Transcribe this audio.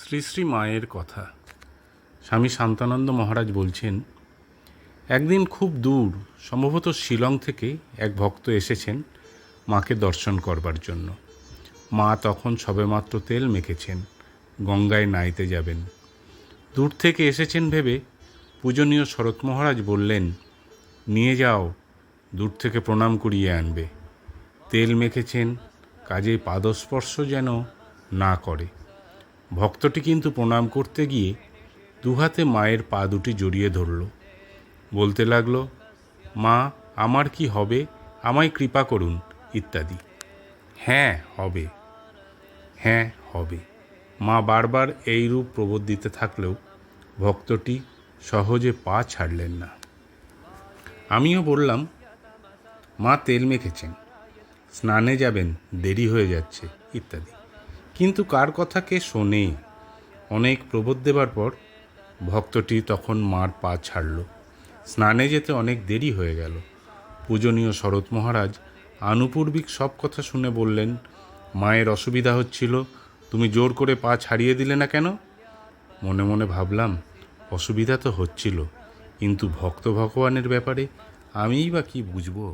শ্রী শ্রী মায়ের কথা। স্বামী শান্তানন্দ মহারাজ বলছেন, একদিন খুব দূর, সম্ভবত শিলং থেকে এক ভক্ত এসেছেন মাকে দর্শন করবার জন্য। মা তখন সবেমাত্র তেল মেখেছেন, গঙ্গায় নাইতে যাবেন। দূর থেকে এসেছেন ভেবে পূজনীয় শরৎ মহারাজ বললেন, নিয়ে যাও, দূর থেকে প্রণাম করিয়ে আনবে। তেল মেখেছেন, কাজে পাদস্পর্শ যেন না করে। ভক্তটি কিন্তু প্রণাম করতে গিয়ে দুহাতে মায়ের পা দুটি জড়িয়ে ধরল। বলতে লাগলো, মা, আমার কি হবে, আমায় কৃপা করুন, ইত্যাদি। হ্যাঁ হবে, হ্যাঁ হবে। মা বারবার এইরূপ প্রবোধ দিতে থাকলেও ভক্তটি সহজে পা ছাড়লেন না। আমিও বললাম, মা তেল মেখেছেন, স্নানে যাবেন, দেরি হয়ে যাচ্ছে, ইত্যাদি। কিন্তু কার কথা কে শোনে? অনেক প্রবোধ দেবার পর ভক্তটি তখন মার পা ছাড়ল। স্নানে যেতে অনেক দেরি হয়ে গেল। পূজনীয় শরৎ মহারাজ আনুপূর্বিক সব কথা শুনে বললেন, মায়ের অসুবিধা হচ্ছিল, তুমি জোর করে পা ছাড়িয়ে দিলে না কেন? মনে মনে ভাবলাম, অসুবিধা তো হচ্ছিল, কিন্তু ভক্ত ভগবানের ব্যাপারে আমিই বা কি বুঝবো।